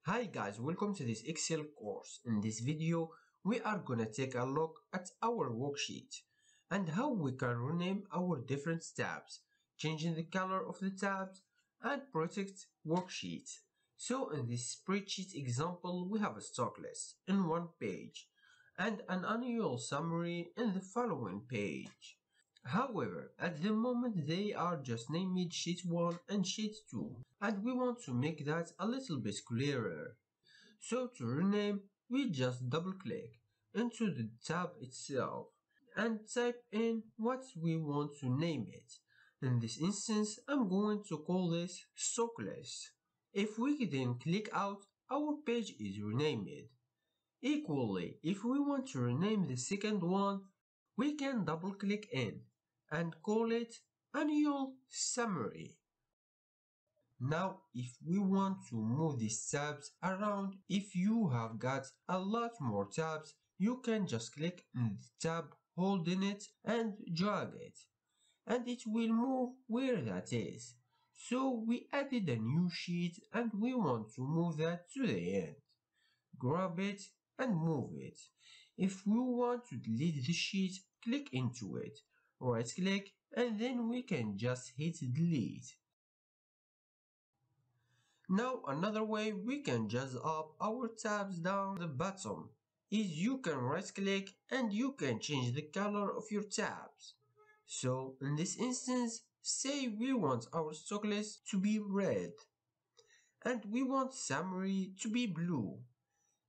Hi guys, welcome to this Excel course. In this video, we are gonna take a look at our worksheet and how we can rename our different tabs, changing the color of the tabs and protect worksheet. So in this spreadsheet example, we have a stock list in one page and an annual summary in the following page. However, at the moment they are just named Sheet 1 and Sheet 2, and we want to make that a little bit clearer. So to rename, we just double click into the tab itself and type in what we want to name it. In this instance, I'm going to call this Stock List. If we then click out, our page is renamed. Equally, if we want to rename the second one, we can double click in and call it Annual Summary. Now, if we want to move these tabs around, if you have got a lot more tabs, you can just click on the tab, holding it and drag it, and it will move where that is. So we added a new sheet and we want to move that to the end. Grab it and move it. If we want to delete the sheet, click into it, right click, and then we can just hit delete. Now another way we can jazz up our tabs down the bottom is you can right click and you can change the color of your tabs. So in this instance, say we want our stock list to be red and we want summary to be blue.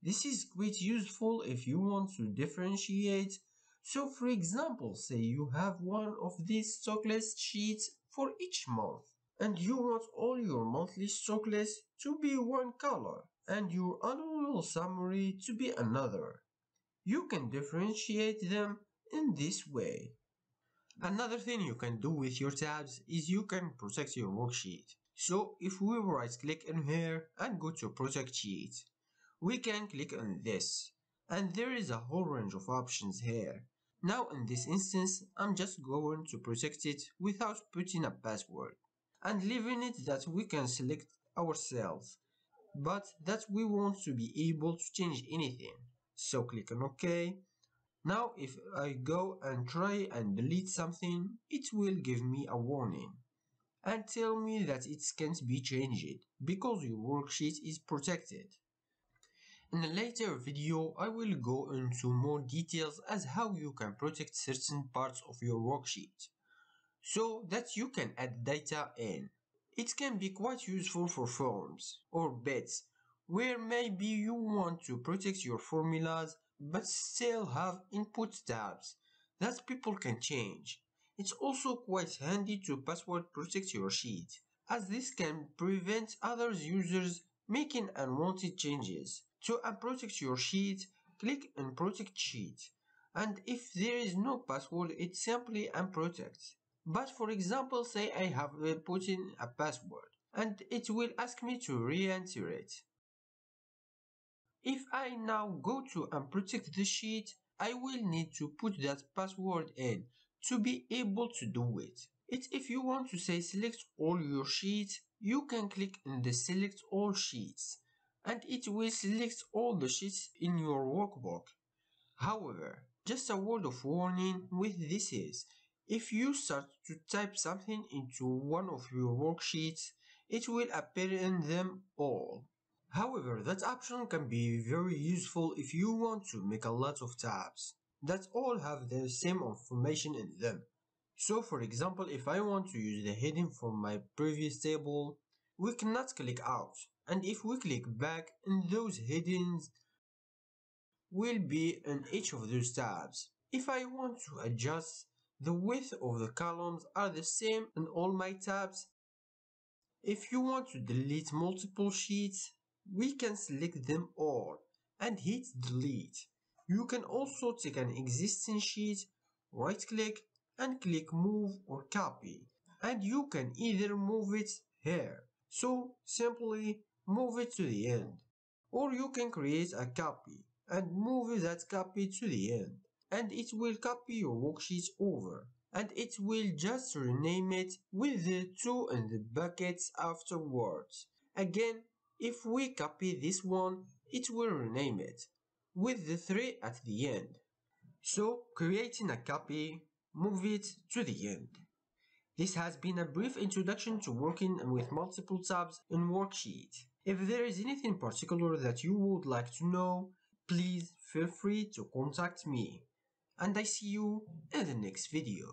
This is quite useful if you want to differentiate. So for example, say you have one of these stock list sheets for each month and you want all your monthly stock list to be one color and your annual summary to be another. You can differentiate them in this way. Another thing you can do with your tabs is you can protect your worksheet. So if we right click in here and go to protect sheet, we can click on this and there is a whole range of options here. Now in this instance, I'm just going to protect it without putting a password and leaving it that we can select ourselves, but that we want to be able to change anything. So click on OK. Now if I go and try and delete something, it will give me a warning and tell me that it can't be changed because your worksheet is protected. In a later video, I will go into more details as how you can protect certain parts of your worksheet so that you can add data in. It can be quite useful for forms or bits where maybe you want to protect your formulas but still have input tabs that people can change. It's also quite handy to password protect your sheet, as this can prevent other users making unwanted changes. To unprotect your sheet, click on Protect Sheet, and if there is no password, it simply unprotects. But for example, say I have put in a password, and it will ask me to re-enter it. If I now go to unprotect the sheet, I will need to put that password in to be able to do it. If you want to say select all your sheets, you can click on the select all sheets and it will select all the sheets in your workbook. However, just a word of warning with this is, if you start to type something into one of your worksheets, it will appear in them all. However, that option can be very useful if you want to make a lot of tabs that all have the same information in them. So for example, if I want to use the heading from my previous table, we cannot click out, and if we click back, and those headings will be in each of those tabs. If I want to adjust the width of the columns are the same in all my tabs. If you want to delete multiple sheets, we can select them all and hit delete. You can also take an existing sheet, right click and click move or copy, and you can either move it here, so simply move it to the end, or you can create a copy and move that copy to the end, and it will copy your worksheet over, and it will just rename it with the 2 in the buckets afterwards. Again, If we copy this one, it will rename it, with the 3 at the end. So, creating a copy, move it to the end. This has been a brief introduction to working with multiple tabs in Worksheet. If there is anything particular that you would like to know, please feel free to contact me. And I see you in the next video.